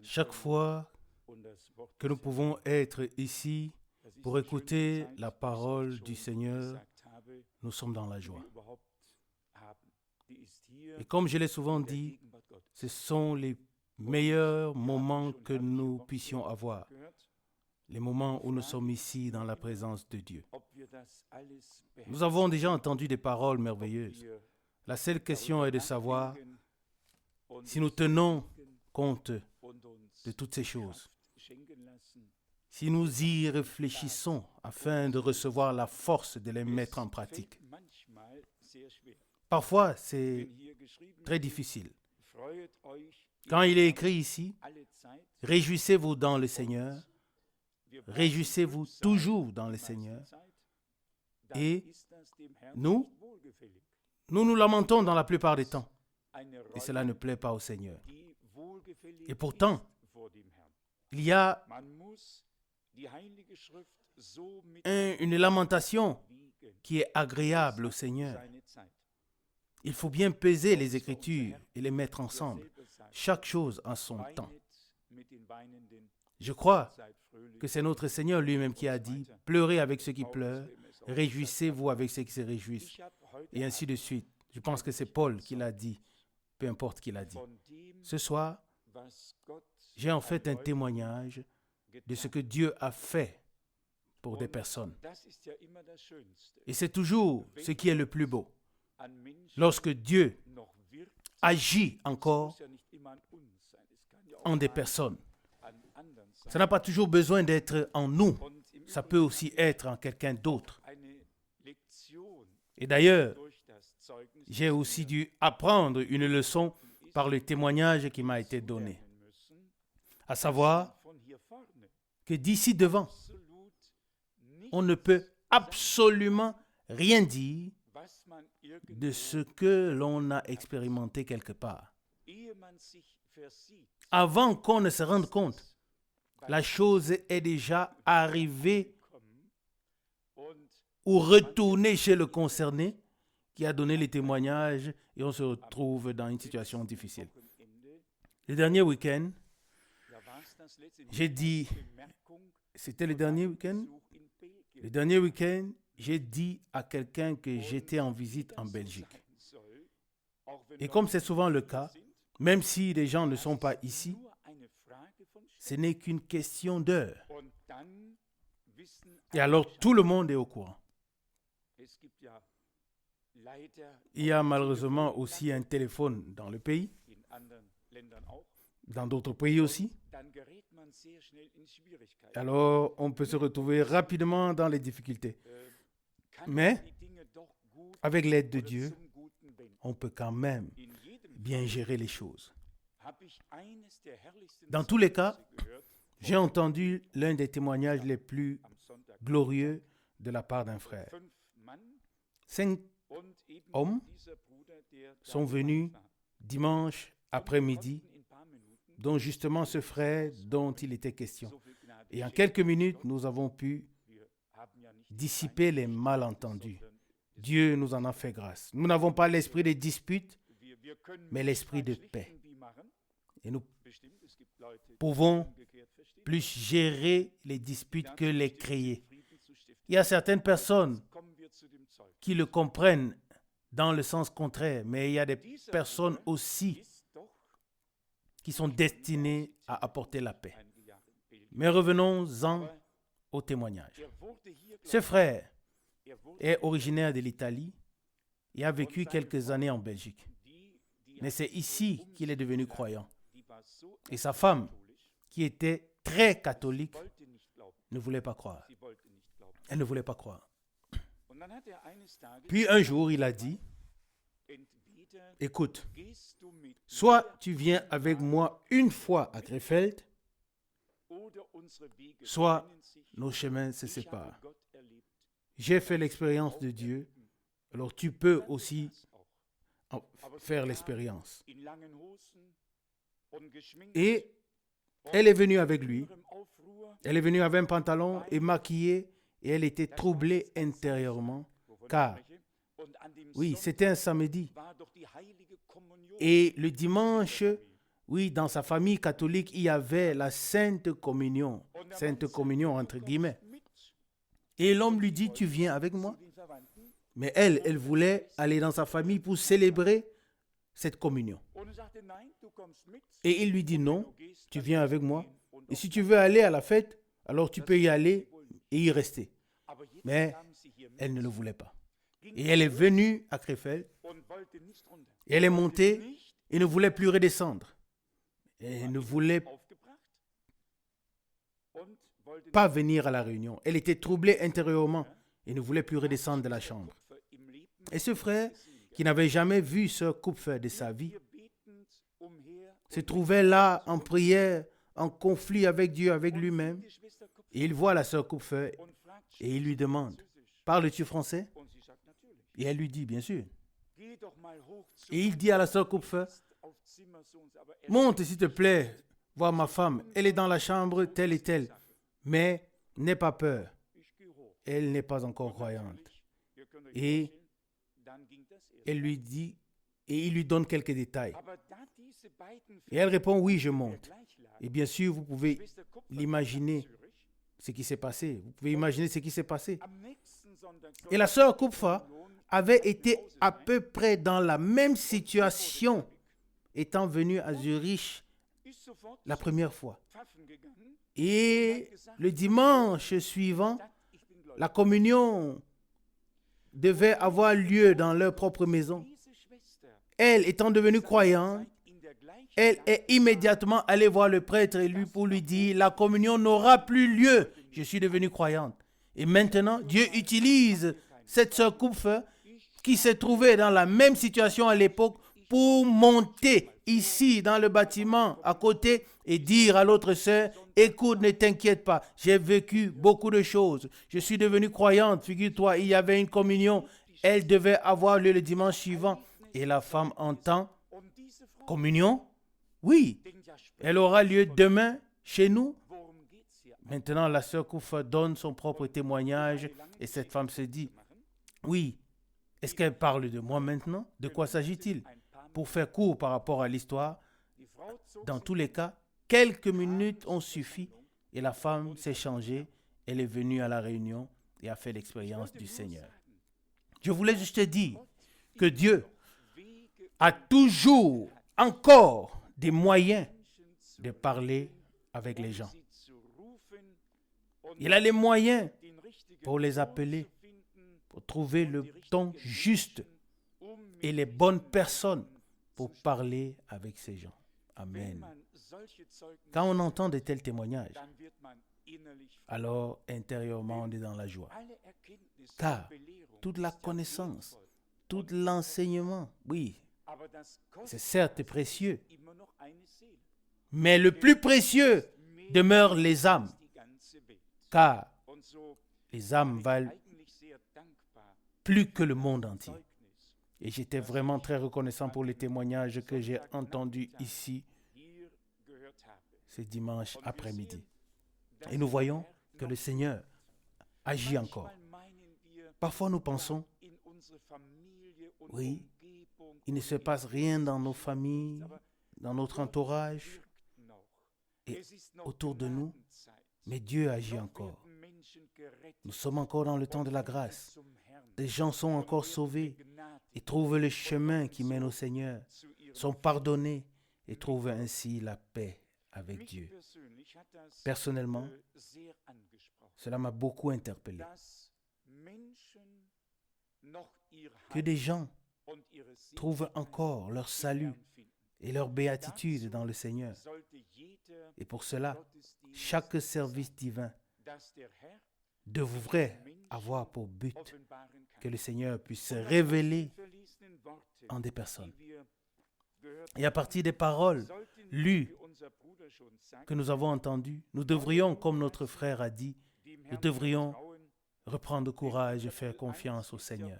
Chaque fois que nous pouvons être ici pour écouter la parole du Seigneur, nous sommes dans la joie. Et comme je l'ai souvent dit, ce sont les meilleurs moments que nous puissions avoir. Les moments où nous sommes ici dans la présence de Dieu. Nous avons déjà entendu des paroles merveilleuses. La seule question est de savoir si nous tenons compte de toutes ces choses. Si nous y réfléchissons afin de recevoir la force de les mettre en pratique. Parfois, c'est très difficile. Quand il est écrit ici, « Réjouissez-vous dans le Seigneur », réjouissez-vous toujours dans le Seigneur. Et nous lamentons dans la plupart des temps. Et cela ne plaît pas au Seigneur. Et pourtant, il y a une lamentation qui est agréable au Seigneur. Il faut bien peser les Écritures et les mettre ensemble. Chaque chose en son temps. Je crois que c'est notre Seigneur lui-même qui a dit « Pleurez avec ceux qui pleurent, réjouissez-vous avec ceux qui se réjouissent. » Et ainsi de suite. Je pense que c'est Paul qui l'a dit, peu importe qui l'a dit. Ce soir, j'ai en fait un témoignage de ce que Dieu a fait pour des personnes. Et c'est toujours ce qui est le plus beau. Lorsque Dieu agit encore en des personnes. Ça n'a pas toujours besoin d'être en nous. Ça peut aussi être en quelqu'un d'autre. Et d'ailleurs, j'ai aussi dû apprendre une leçon par le témoignage qui m'a été donné. À savoir que d'ici devant, on ne peut absolument rien dire de ce que l'on a expérimenté quelque part. Avant qu'on ne se rende compte, la chose est déjà arrivée ou retournée chez le concerné qui a donné les témoignages et on se retrouve dans une situation difficile. Le dernier week-end, j'ai dit, c'était le dernier week-end? Le dernier week-end, j'ai dit à quelqu'un que j'étais en visite en Belgique. Et comme c'est souvent le cas, même si les gens ne sont pas ici, ce n'est qu'une question d'heure. Et alors tout le monde est au courant. Il y a malheureusement aussi un téléphone dans le pays, dans d'autres pays aussi. Alors on peut se retrouver rapidement dans les difficultés. Mais avec l'aide de Dieu, on peut quand même bien gérer les choses. Dans tous les cas, j'ai entendu l'un des témoignages les plus glorieux de la part d'un frère. 5 hommes sont venus dimanche après-midi, dont justement ce frère dont il était question. Et en quelques minutes, nous avons pu dissiper les malentendus. Dieu nous en a fait grâce. Nous n'avons pas l'esprit de dispute, mais l'esprit de paix. Et nous pouvons plus gérer les disputes que les créer. Il y a certaines personnes qui le comprennent dans le sens contraire, mais il y a des personnes aussi qui sont destinées à apporter la paix. Mais revenons-en au témoignage. Ce frère est originaire de l'Italie et a vécu quelques années en Belgique. Mais c'est ici qu'il est devenu croyant. Et sa femme, qui était très catholique, ne voulait pas croire. Elle ne voulait pas croire. Puis un jour, il a dit, « Écoute, soit tu viens avec moi une fois à Krefeld, soit nos chemins se séparent. J'ai fait l'expérience de Dieu, alors tu peux aussi faire l'expérience. » Et elle est venue avec lui. Elle est venue avec un pantalon et maquillée et elle était troublée intérieurement car Oui, c'était un samedi. Et le dimanche, oui, dans sa famille catholique, il y avait la Sainte Communion entre guillemets. Et l'homme lui dit, tu viens avec moi? Mais elle voulait aller dans sa famille pour célébrer cette communion. Et il lui dit, non, tu viens avec moi. Et si tu veux aller à la fête, alors tu peux y aller et y rester. Mais elle ne le voulait pas. Et elle est venue à Krefeld. Et elle est montée et ne voulait plus redescendre. Et elle ne voulait pas venir à la réunion. Elle était troublée intérieurement et ne voulait plus redescendre de la chambre. Et ce frère, qui n'avait jamais vu Sœur Kupfer de sa vie, se trouvait là en prière, en conflit avec Dieu, avec lui-même. Et il voit la Sœur Kupfer et il lui demande, « Parles-tu français ?» Et elle lui dit, « Bien sûr. » Et il dit à la Sœur Kupfer, « Monte s'il te plaît, voir ma femme. Elle est dans la chambre telle et telle. Mais n'aie pas peur. Elle n'est pas encore croyante. » Et elle lui dit, et il lui donne quelques détails. Et elle répond, oui, je monte. Et bien sûr, vous pouvez l'imaginer ce qui s'est passé. Vous pouvez imaginer ce qui s'est passé. Et la sœur Kupfer avait été à peu près dans la même situation, étant venue à Zurich la première fois. Et le dimanche suivant, la communion devait avoir lieu dans leur propre maison. Elle, étant devenue croyante, elle est immédiatement allée voir le prêtre et pour lui dire, la communion n'aura plus lieu. Je suis devenue croyante. Et maintenant, Dieu utilise cette sœur Kupfer qui s'est trouvée dans la même situation à l'époque pour monter ici dans le bâtiment à côté et dire à l'autre sœur, écoute, ne t'inquiète pas, j'ai vécu beaucoup de choses. Je suis devenue croyante, figure-toi, il y avait une communion. Elle devait avoir lieu le dimanche suivant. Et la femme entend, communion? Oui, elle aura lieu demain chez nous. Maintenant, la sœur Kupfer donne son propre témoignage et cette femme se dit, oui, est-ce qu'elle parle de moi maintenant? De quoi s'agit-il? Pour faire court par rapport à l'histoire, dans tous les cas, quelques minutes ont suffi et la femme s'est changée. Elle est venue à la réunion et a fait l'expérience du Seigneur. Je voulais juste te dire que Dieu a toujours encore des moyens de parler avec les gens. Il a les moyens pour les appeler, pour trouver le ton juste et les bonnes personnes pour parler avec ces gens. Amen. Quand on entend de tels témoignages, alors intérieurement on est dans la joie. Car toute la connaissance, tout l'enseignement, oui, c'est certes précieux, mais le plus précieux demeure les âmes, car les âmes valent plus que le monde entier. Et j'étais vraiment très reconnaissant pour les témoignages que j'ai entendus ici ce dimanche après-midi. Et nous voyons que le Seigneur agit encore. Parfois nous pensons, oui, il ne se passe rien dans nos familles, dans notre entourage et autour de nous, mais Dieu agit encore. Nous sommes encore dans le temps de la grâce. Des gens sont encore sauvés et trouvent le chemin qui mène au Seigneur, sont pardonnés et trouvent ainsi la paix avec Dieu. Personnellement, cela m'a beaucoup interpellé. Que des gens trouvent encore leur salut et leur béatitude dans le Seigneur. Et pour cela, chaque service divin devrait avoir pour but que le Seigneur puisse se révéler en des personnes. Et à partir des paroles lues que nous avons entendues, nous devrions, comme notre frère a dit, nous devrions reprendre courage et faire confiance au Seigneur.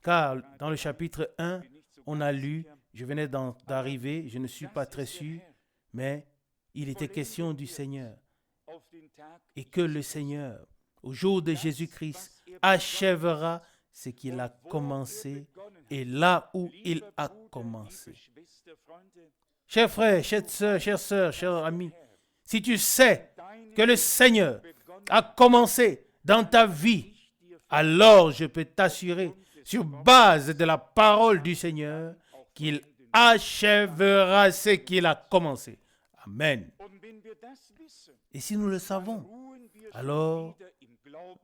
Car dans le chapitre 1, on a lu, je venais d'arriver, je ne suis pas très sûr, mais il était question du Seigneur. Et que le Seigneur, au jour de Jésus-Christ, achèvera ce qu'il a commencé et là où il a commencé. Chers frères, chères sœurs, chers amis, si tu sais que le Seigneur a commencé dans ta vie, alors je peux t'assurer, sur base de la parole du Seigneur, qu'il achèvera ce qu'il a commencé. Amen. Et si nous le savons, alors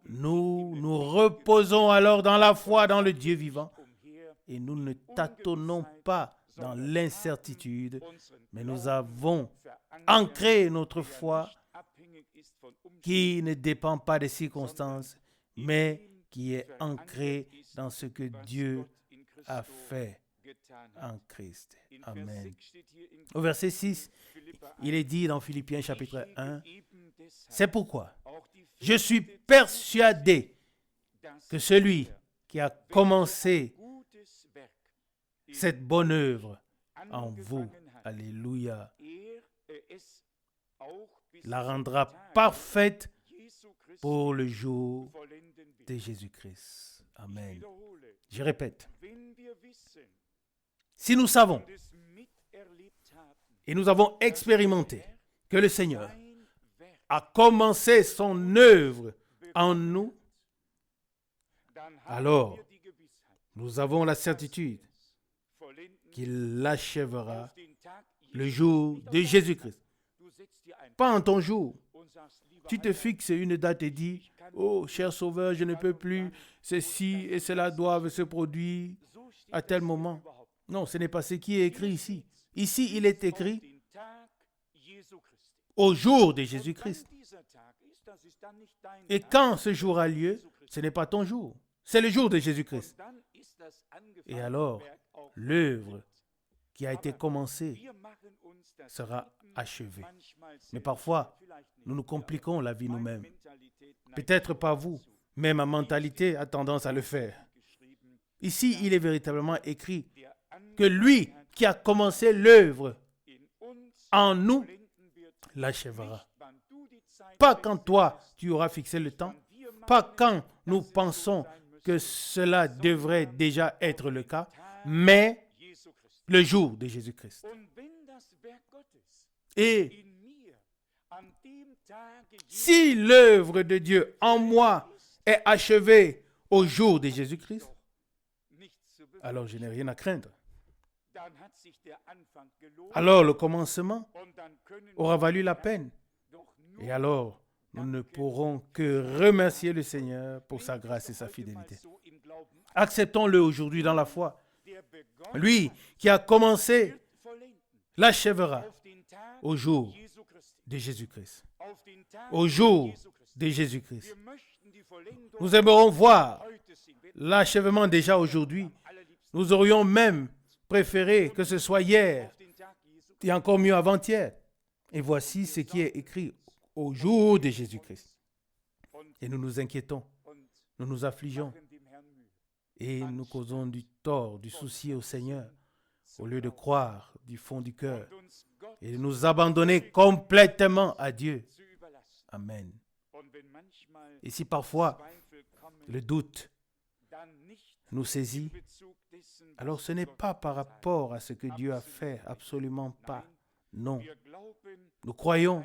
nous nous reposons alors dans la foi, dans le Dieu vivant, et nous ne tâtonnons pas dans l'incertitude, mais nous avons ancré notre foi qui ne dépend pas des circonstances, mais qui est ancrée dans ce que Dieu a fait en Christ. Amen. Au verset 6, il est dit dans Philippiens chapitre 1, « C'est pourquoi je suis persuadé que celui qui a commencé cette bonne œuvre en vous, alléluia, la rendra parfaite pour le jour de Jésus-Christ. » Amen. Je répète, si nous savons et nous avons expérimenté que le Seigneur a commencé son œuvre en nous, alors nous avons la certitude qu'il l'achèvera le jour de Jésus-Christ. Pas en ton jour. Tu te fixes une date et dis, « Oh, cher Sauveur, je ne peux plus, ceci et cela doivent se produire à tel moment. » Non, ce n'est pas ce qui est écrit ici. Ici, il est écrit au jour de Jésus-Christ. Et quand ce jour a lieu, ce n'est pas ton jour, c'est le jour de Jésus-Christ. Et alors, l'œuvre qui a été commencée sera achevée. Mais parfois, nous nous compliquons la vie nous-mêmes. Peut-être pas vous, mais ma mentalité a tendance à le faire. Ici, il est véritablement écrit que lui qui a commencé l'œuvre en nous l'achèvera. Pas quand toi, tu auras fixé le temps, pas quand nous pensons que cela devrait déjà être le cas, mais le jour de Jésus-Christ. Et si l'œuvre de Dieu en moi est achevée au jour de Jésus-Christ, alors je n'ai rien à craindre. Alors le commencement aura valu la peine. Et alors, nous ne pourrons que remercier le Seigneur pour sa grâce et sa fidélité. Acceptons-le aujourd'hui dans la foi. Lui qui a commencé l'achèvera au jour de Jésus-Christ. Au jour de Jésus-Christ. Nous aimerons voir l'achèvement déjà aujourd'hui. Nous aurions même préféré que ce soit hier et encore mieux avant-hier. Et voici ce qui est écrit au jour de Jésus-Christ. Et nous nous inquiétons, nous nous affligeons et nous causons du tort, du souci au Seigneur au lieu de croire du fond du cœur et de nous abandonner complètement à Dieu. Amen. Et si parfois le doute nous saisit, alors ce n'est pas par rapport à ce que Dieu a fait, absolument pas. Non. Nous croyons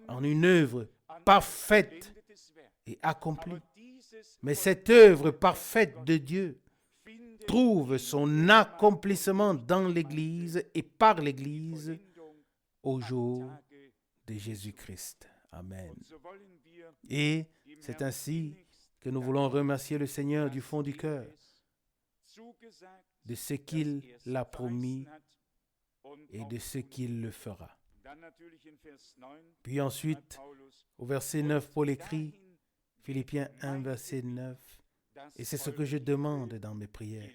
en une œuvre parfaite et accomplie. Mais cette œuvre parfaite de Dieu trouve son accomplissement dans l'Église et par l'Église au jour de Jésus-Christ. Amen. Et c'est ainsi que nous voulons remercier le Seigneur du fond du cœur de ce qu'il l'a promis et de ce qu'il le fera. Puis ensuite, au verset 9, Paul écrit, Philippiens 1, verset 9, et c'est ce que je demande dans mes prières.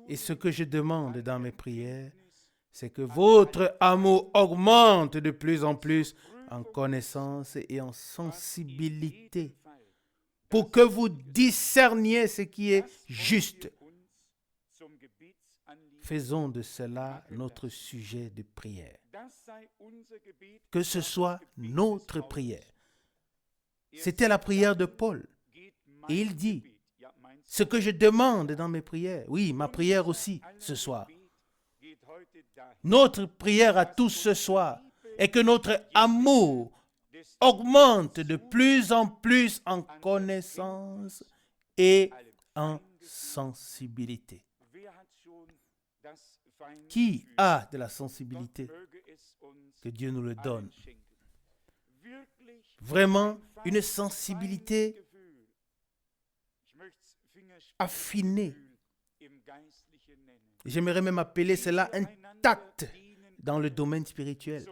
Et ce que je demande dans mes prières, c'est que votre amour augmente de plus en plus en connaissance et en sensibilité, pour que vous discerniez ce qui est juste. Faisons de cela notre sujet de prière. Que ce soit notre prière. C'était la prière de Paul. Et il dit, ce que je demande dans mes prières, oui, ma prière aussi ce soir. Notre prière à tous ce soir est que notre amour augmente de plus en plus en connaissance et en sensibilité. Qui a de la sensibilité? Que Dieu nous le donne. Vraiment une sensibilité affinée. J'aimerais même appeler cela un tact dans le domaine spirituel.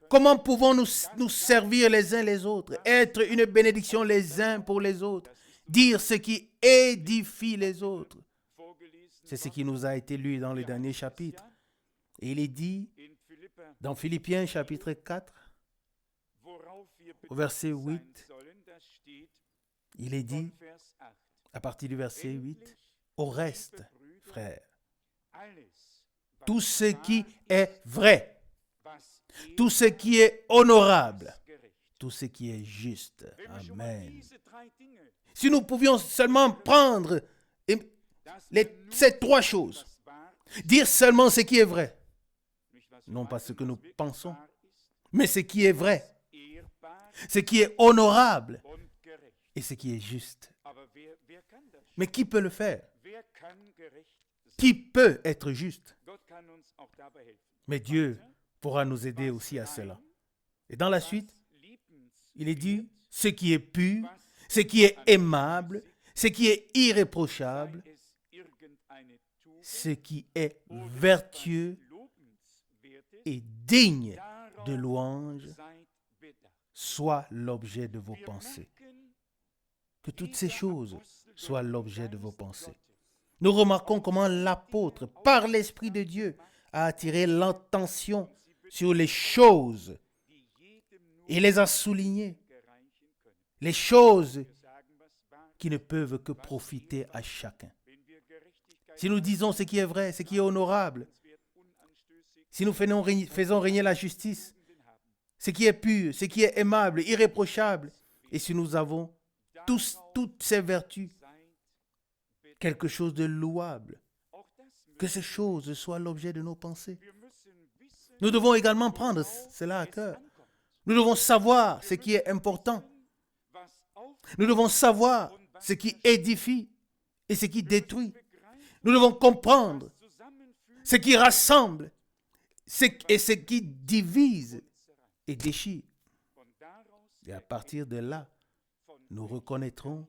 Comment pouvons-nous nous servir les uns les autres, être une bénédiction les uns pour les autres, dire ce qui édifie les autres? C'est ce qui nous a été lu dans le dernier chapitre. Et il est dit dans Philippiens chapitre 4, au verset 8, il est dit, à partir du verset 8, au reste, frères, tout ce qui est vrai, tout ce qui est honorable, tout ce qui est juste. Amen. Si nous pouvions seulement prendre ces trois choses, dire seulement ce qui est vrai, non pas ce que nous pensons, mais ce qui est vrai, ce qui est honorable et ce qui est juste. Mais qui peut le faire? Qui peut être juste? Mais Dieu pourra nous aider aussi à cela. Et dans la suite, il est dit, ce qui est pur, ce qui est aimable, ce qui est irréprochable, ce qui est vertueux et digne de louange, soit l'objet de vos pensées. Que toutes ces choses soient l'objet de vos pensées. Nous remarquons comment l'apôtre, par l'Esprit de Dieu, a attiré l'attention sur les choses et les a soulignées. Les choses qui ne peuvent que profiter à chacun. Si nous disons ce qui est vrai, ce qui est honorable, si nous faisons régner la justice, ce qui est pur, ce qui est aimable, irréprochable, et si nous avons toutes ces vertus, quelque chose de louable, que ces choses soient l'objet de nos pensées. Nous devons également prendre cela à cœur. Nous devons savoir ce qui est important. Nous devons savoir ce qui édifie et ce qui détruit. Nous devons comprendre ce qui rassemble et ce qui divise et déchire. Et à partir de là, nous reconnaîtrons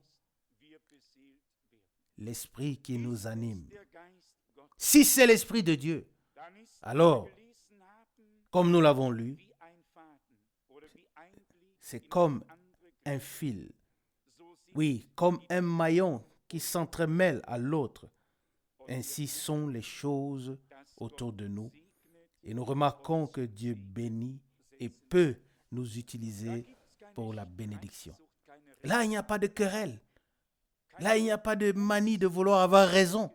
l'esprit qui nous anime. Si c'est l'Esprit de Dieu, alors, comme nous l'avons lu, c'est comme un fil, oui, comme un maillon qui s'entremêle à l'autre. Ainsi sont les choses autour de nous. Et nous remarquons que Dieu bénit et peut nous utiliser pour la bénédiction. Là, il n'y a pas de querelle. Là, il n'y a pas de manie de vouloir avoir raison.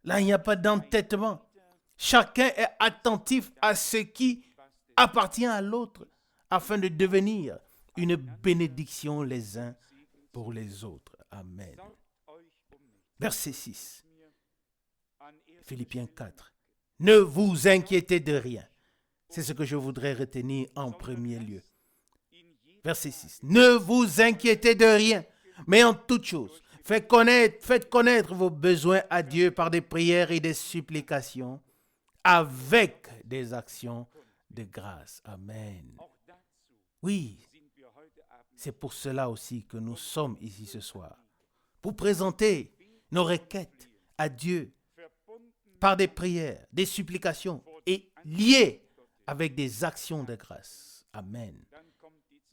Là, il n'y a pas d'entêtement. Chacun est attentif à ce qui appartient à l'autre afin de devenir une bénédiction les uns pour les autres. Amen. Verset 6. Philippiens 4. Ne vous inquiétez de rien. C'est ce que je voudrais retenir en premier lieu. Verset 6. Ne vous inquiétez de rien, mais en toute chose, faites connaître vos besoins à Dieu par des prières et des supplications, avec des actions de grâce. Amen. Oui, c'est pour cela aussi que nous sommes ici ce soir, pour présenter nos requêtes à Dieu par des prières, des supplications et liées avec des actions de grâce. Amen.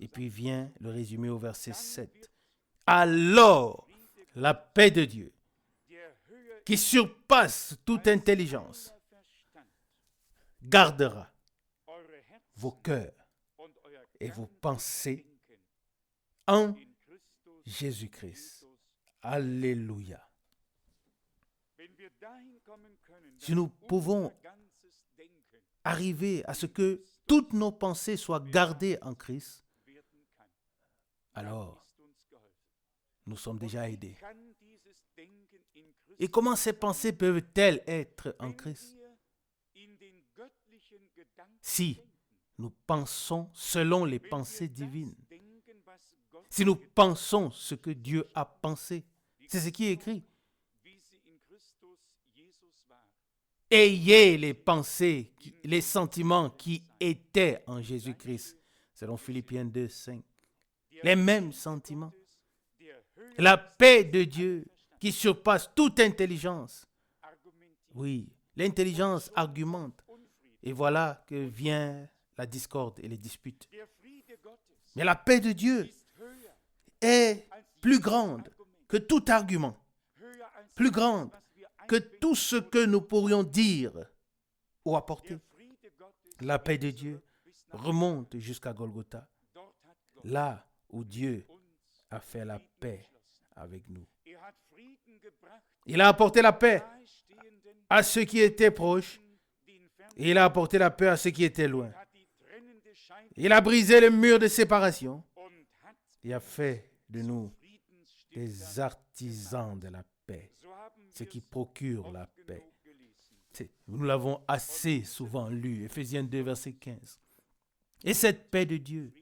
Et puis vient le résumé au verset 7. Alors, la paix de Dieu, qui surpasse toute intelligence, gardera vos cœurs et vos pensées en Jésus-Christ. Alléluia. Si nous pouvons arriver à ce que toutes nos pensées soient gardées en Christ, alors nous sommes déjà aidés. Et comment ces pensées peuvent-elles être en Christ? Si nous pensons selon les pensées divines, si nous pensons ce que Dieu a pensé, c'est ce qui est écrit. Ayez les pensées, les sentiments qui étaient en Jésus-Christ, selon Philippiens 2, 5. Les mêmes sentiments. La paix de Dieu qui surpasse toute intelligence. Oui, l'intelligence argumente. Et voilà que vient la discorde et les disputes. Mais la paix de Dieu est plus grande que tout argument, plus grande que tout ce que nous pourrions dire ou apporter. La paix de Dieu remonte jusqu'à Golgotha, là où Dieu a fait la paix avec nous. Il a apporté la paix à ceux qui étaient proches et il a apporté la paix à ceux qui étaient loin. Il a brisé le mur de séparation et a fait de nous des artisans de la paix, ce qui procure la paix. Nous l'avons assez souvent lu, Éphésiens 2, verset 15. Et cette paix de Dieu,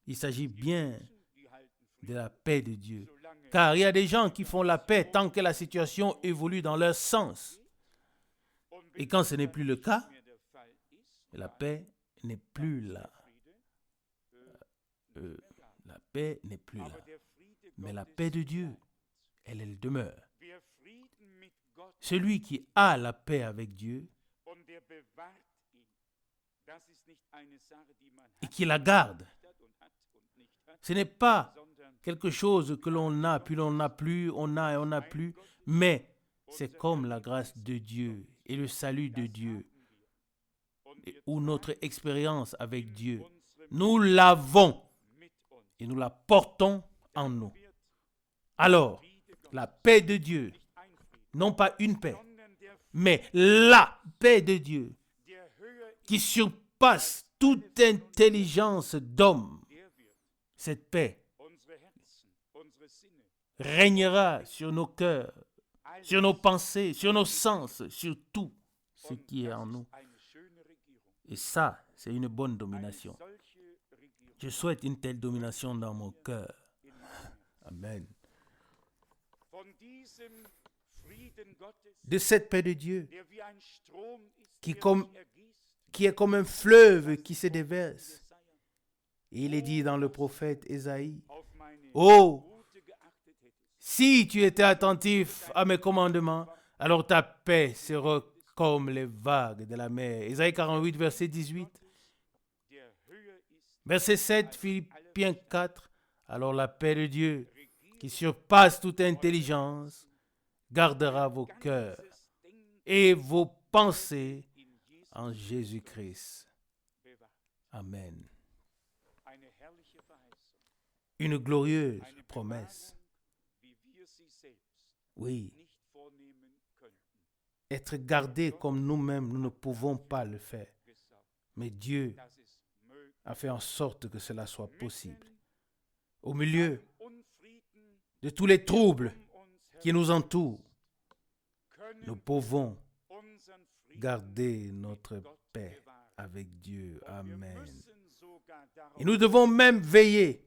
il s'agit bien de la paix de Dieu. Car il y a des gens qui font la paix tant que la situation évolue dans leur sens. Et quand ce n'est plus le cas, la paix n'est plus là. La paix n'est plus là. Mais la paix de Dieu, elle demeure. Celui qui a la paix avec Dieu et qui la garde, ce n'est pas quelque chose que l'on a, puis l'on n'a plus, on a et on n'a plus, mais c'est comme la grâce de Dieu et le salut de Dieu, ou notre expérience avec Dieu. Nous l'avons et nous la portons en nous. Alors, la paix de Dieu, non pas une paix, mais la paix de Dieu qui surpasse toute intelligence d'homme, cette paix régnera sur nos cœurs, sur nos pensées, sur nos sens, sur tout ce qui est en nous. Et ça, c'est une bonne domination. Je souhaite une telle domination dans mon cœur. Amen. De cette paix de Dieu qui est comme un fleuve qui se déverse. Et il est dit dans le prophète Ésaïe, « Oh, si tu étais attentif à mes commandements, alors ta paix sera comme les vagues de la mer. » Ésaïe 48, verset 18. Verset 7, Philippiens 4. Alors la paix de Dieu, qui surpasse toute intelligence, gardera vos cœurs et vos pensées en Jésus-Christ. Amen. Une glorieuse promesse. Oui. Être gardés comme nous-mêmes, nous ne pouvons pas le faire. Mais Dieu a fait en sorte que cela soit possible. Au milieu de tous les troubles qui nous entourent, nous pouvons garder notre paix avec Dieu. Amen. Et nous devons même veiller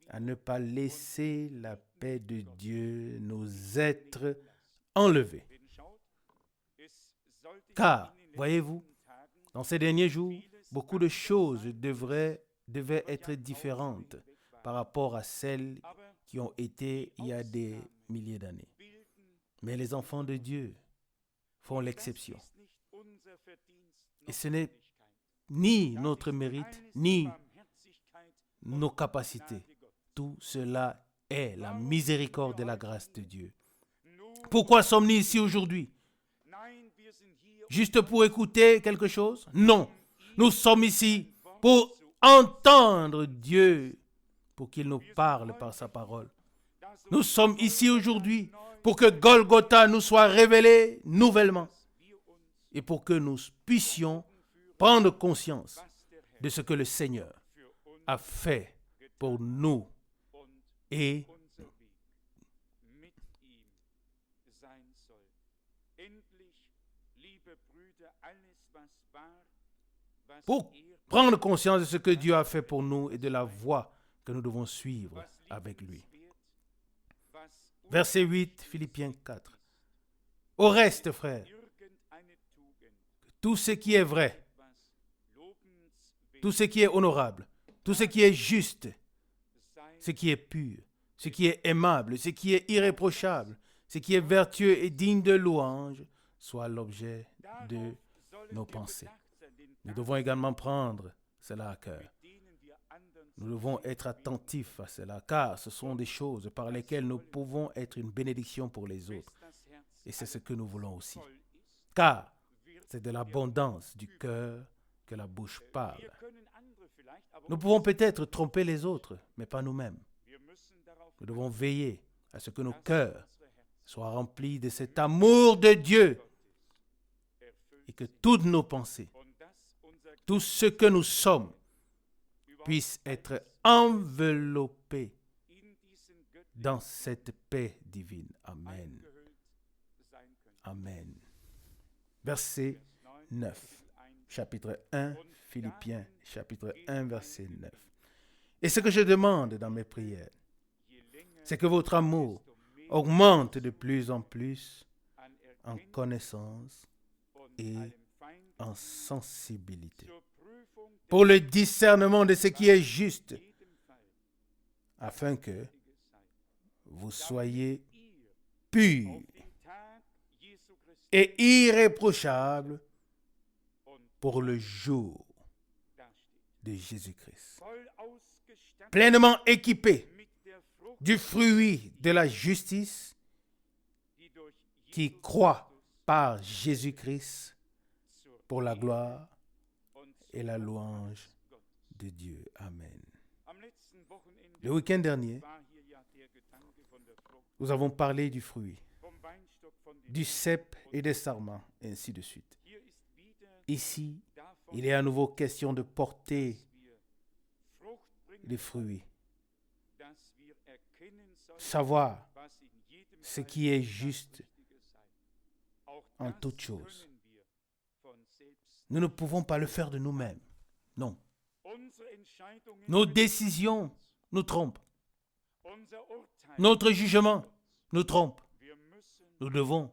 à ne pas laisser la paix de Dieu nous être enlevée. Car, voyez-vous, dans ces derniers jours, beaucoup de choses devaient être différentes par rapport à celles qui ont été il y a des milliers d'années. Mais les enfants de Dieu font l'exception. Et ce n'est ni notre mérite, ni nos capacités. Tout cela est la miséricorde et la grâce de Dieu. Pourquoi sommes-nous ici aujourd'hui? Juste pour écouter quelque chose? Non. Nous sommes ici pour entendre Dieu, pour qu'il nous parle par sa parole. Nous sommes ici aujourd'hui pour que Golgotha nous soit révélé nouvellement et pour que nous puissions prendre conscience de ce que le Seigneur a fait pour nous et pour prendre conscience de ce que Dieu a fait pour nous et de la voie que nous devons suivre avec lui. Verset 8, Philippiens 4. Au reste, frères, tout ce qui est vrai, tout ce qui est honorable, tout ce qui est juste, ce qui est pur, ce qui est aimable, ce qui est irréprochable, ce qui est vertueux et digne de louange, soit l'objet de nos pensées. Nous devons également prendre cela à cœur. Nous devons être attentifs à cela, car ce sont des choses par lesquelles nous pouvons être une bénédiction pour les autres. Et c'est ce que nous voulons aussi. Car c'est de l'abondance du cœur que la bouche parle. Nous pouvons peut-être tromper les autres, mais pas nous-mêmes. Nous devons veiller à ce que nos cœurs soient remplis de cet amour de Dieu et que toutes nos pensées, tout ce que nous sommes, puisse être enveloppé dans cette paix divine. Amen. Amen. Verset 9, chapitre 1, Philippiens, chapitre 1, verset 9. Et ce que je demande dans mes prières, c'est que votre amour augmente de plus en plus en connaissance et en sensibilité, pour le discernement de ce qui est juste, afin que vous soyez purs et irréprochables pour le jour de Jésus-Christ, pleinement équipés du fruit de la justice qui croît par Jésus-Christ pour la gloire et la louange de Dieu. Amen. Le week-end dernier, nous avons parlé du fruit, du cep et des sarments, et ainsi de suite. Ici, il est à nouveau question de porter les fruits, savoir ce qui est juste en toutes choses. Nous ne pouvons pas le faire de nous-mêmes. Non. Nos décisions nous trompent. Notre jugement nous trompe. Nous devons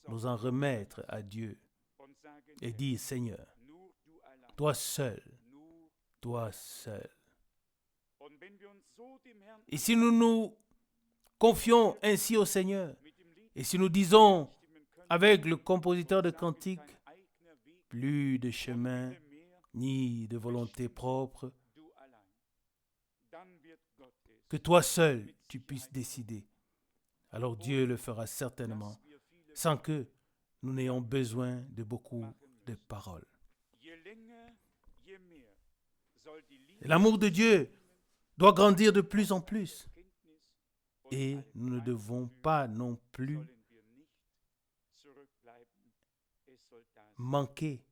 nous en remettre à Dieu et dire, Seigneur, toi seul, toi seul. Et si nous nous confions ainsi au Seigneur, et si nous disons avec le compositeur de cantiques, plus de chemin, ni de volonté propre, que toi seul tu puisses décider, alors Dieu le fera certainement, sans que nous n'ayons besoin de beaucoup de paroles. L'amour de Dieu doit grandir de plus en plus. Et nous ne devons pas non plus manquer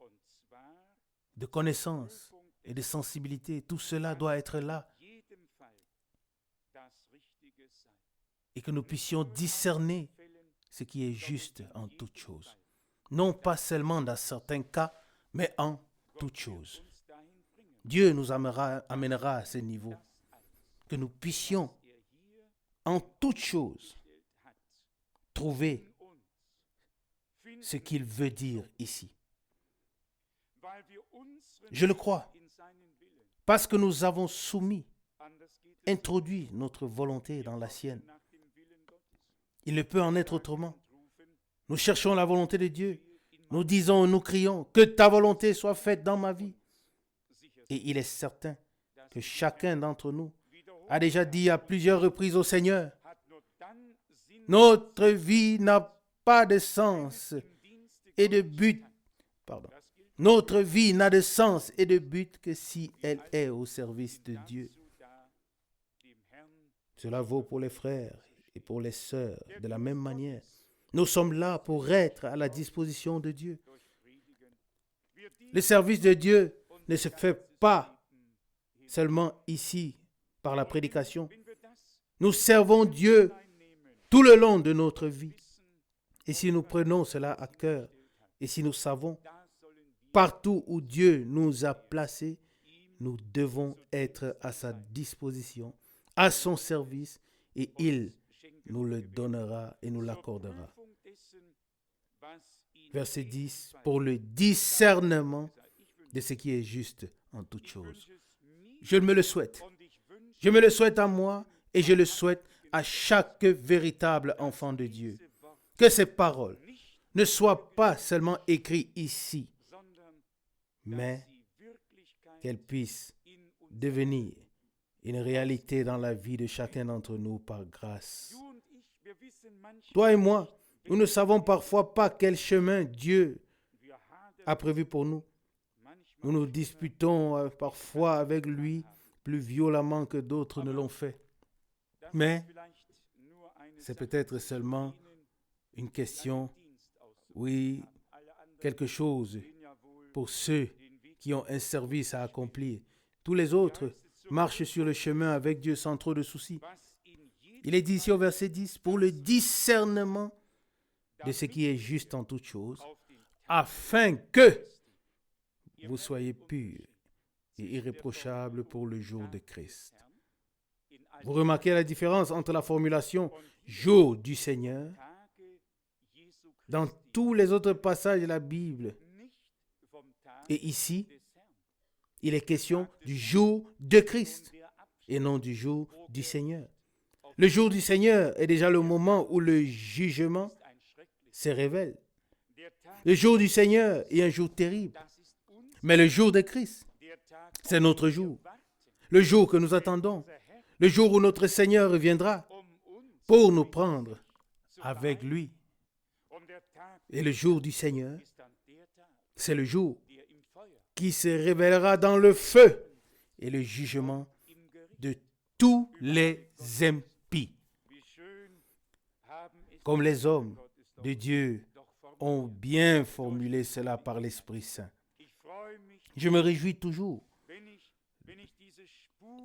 de connaissances et de sensibilité. Tout cela doit être là. Et que nous puissions discerner ce qui est juste en toutes choses. Non pas seulement dans certains cas, mais en toutes choses. Dieu nous amènera à ce niveau. Que nous puissions en toutes choses trouver ce qu'il veut dire ici. Je le crois, parce que nous avons introduit notre volonté dans la sienne. Il ne peut en être autrement. Nous cherchons la volonté de Dieu. Nous disons, nous crions, que ta volonté soit faite dans ma vie. Et il est certain que chacun d'entre nous a déjà dit à plusieurs reprises au Seigneur, notre vie n'a pas de sens et de but. Notre vie n'a de sens et de but que si elle est au service de Dieu. Cela vaut pour les frères et pour les sœurs de la même manière. Nous sommes là pour être à la disposition de Dieu. Le service de Dieu ne se fait pas seulement ici par la prédication. Nous servons Dieu tout le long de notre vie. Et si nous prenons cela à cœur, Et si nous savons, partout où Dieu nous a placés, nous devons être à sa disposition, à son service, et il nous le donnera et nous l'accordera. Verset 10, pour le discernement de ce qui est juste en toutes choses. Je me le souhaite. Je me le souhaite à moi et je le souhaite à chaque véritable enfant de Dieu. Que ces paroles ne soient pas seulement écrites ici, mais qu'elles puissent devenir une réalité dans la vie de chacun d'entre nous par grâce. Toi et moi, nous ne savons parfois pas quel chemin Dieu a prévu pour nous. Nous nous disputons parfois avec lui plus violemment que d'autres ne l'ont fait. Mais c'est peut-être seulement une question, oui, quelque chose pour ceux qui ont un service à accomplir. Tous les autres marchent sur le chemin avec Dieu sans trop de soucis. Il est dit ici au verset 10, pour le discernement de ce qui est juste en toutes choses, afin que vous soyez purs et irréprochables pour le jour de Christ. Vous remarquez la différence entre la formulation « jour du Seigneur » dans tous les autres passages de la Bible. Et ici, il est question du jour de Christ et non du jour du Seigneur. Le jour du Seigneur est déjà le moment où le jugement se révèle. Le jour du Seigneur est un jour terrible. Mais le jour de Christ, c'est notre jour. Le jour que nous attendons. Le jour où notre Seigneur reviendra pour nous prendre avec lui. Et le jour du Seigneur, c'est le jour qui se révélera dans le feu et le jugement de tous les impies. Comme les hommes de Dieu ont bien formulé cela par l'Esprit Saint. Je me réjouis toujours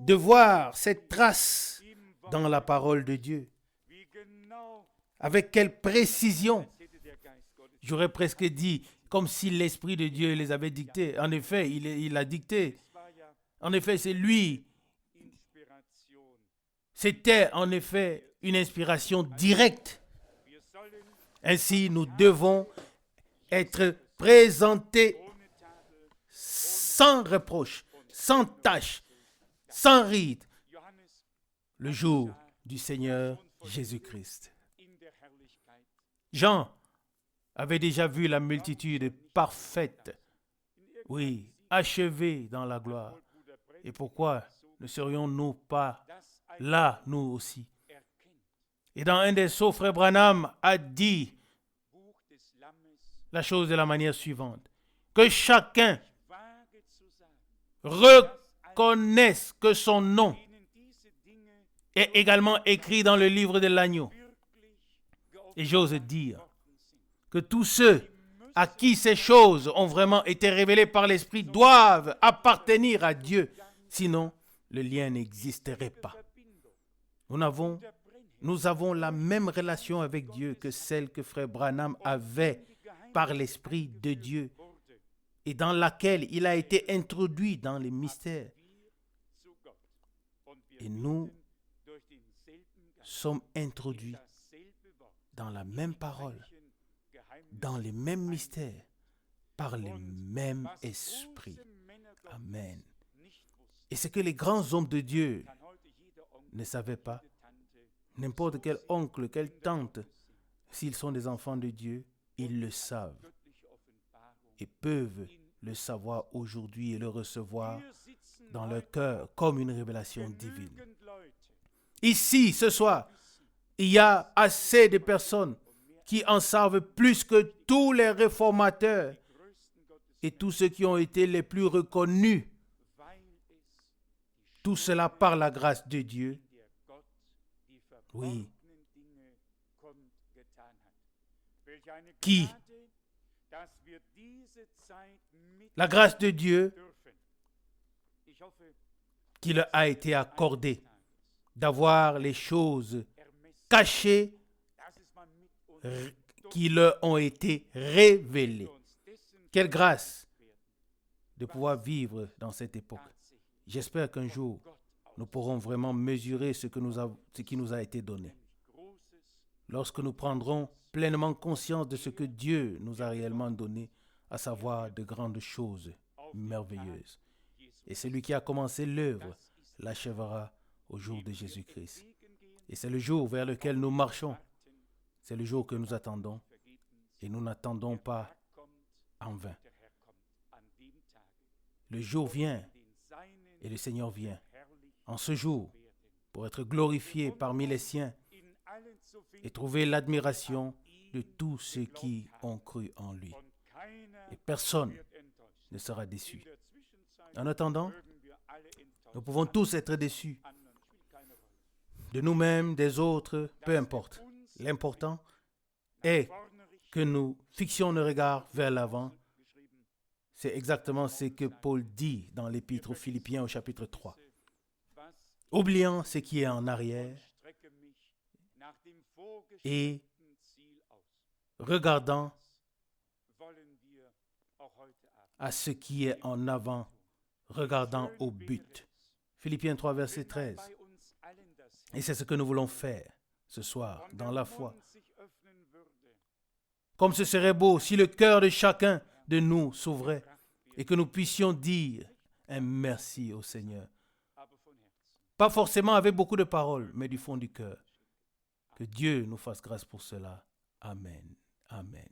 de voir cette trace dans la parole de Dieu. Avec quelle précision, j'aurais presque dit, comme si l'Esprit de Dieu les avait dictés. En effet, il a dicté. En effet, c'est lui. C'était en effet une inspiration directe. Ainsi, nous devons être présentés sans reproche, sans tache, sans ride, le jour du Seigneur Jésus-Christ. Jean avait déjà vu la multitude parfaite, oui, achevée dans la gloire. Et pourquoi ne serions-nous pas là, nous aussi? Et dans un des sceaux, Frère Branham a dit la chose de la manière suivante, que chacun reconnaisse que son nom est également écrit dans le livre de l'agneau. Et j'ose dire que tous ceux à qui ces choses ont vraiment été révélées par l'Esprit doivent appartenir à Dieu. Sinon, le lien n'existerait pas. Nous avons la même relation avec Dieu que celle que Frère Branham avait par l'Esprit de Dieu et dans laquelle il a été introduit dans les mystères. Et nous sommes introduits dans la même parole, dans les mêmes mystères, par le même esprit. Amen. Et ce que les grands hommes de Dieu ne savaient pas, n'importe quel oncle, quelle tante, s'ils sont des enfants de Dieu, ils le savent et peuvent le savoir aujourd'hui et le recevoir dans leur cœur comme une révélation divine. Ici, ce soir, il y a assez de personnes qui en savent plus que tous les réformateurs et tous ceux qui ont été les plus reconnus. Tout cela par la grâce de Dieu. Oui. Qui? La grâce de Dieu qui leur a été accordée d'avoir les choses cachées qui leur ont été révélées. Quelle grâce de pouvoir vivre dans cette époque. J'espère qu'un jour, nous pourrons vraiment mesurer ce qui nous a été donné. Lorsque nous prendrons pleinement conscience de ce que Dieu nous a réellement donné, à savoir de grandes choses merveilleuses. Et celui qui a commencé l'œuvre l'achèvera au jour de Jésus-Christ. Et c'est le jour vers lequel nous marchons. C'est le jour que nous attendons. Et nous n'attendons pas en vain. Le jour vient et le Seigneur vient. En ce jour, pour être glorifié parmi les siens et trouver l'admiration de tous ceux qui ont cru en lui. Et personne ne sera déçu. En attendant, nous pouvons tous être déçus. De nous-mêmes, des autres, peu importe. L'important est que nous fixions nos regards vers l'avant. C'est exactement ce que Paul dit dans l'Épître aux Philippiens au chapitre 3. Oubliant ce qui est en arrière et regardant à ce qui est en avant, regardant au but. Philippiens 3, verset 13. Et c'est ce que nous voulons faire ce soir, dans la foi. Comme ce serait beau si le cœur de chacun de nous s'ouvrait et que nous puissions dire un merci au Seigneur. Pas forcément avec beaucoup de paroles, mais du fond du cœur. Que Dieu nous fasse grâce pour cela. Amen. Amen.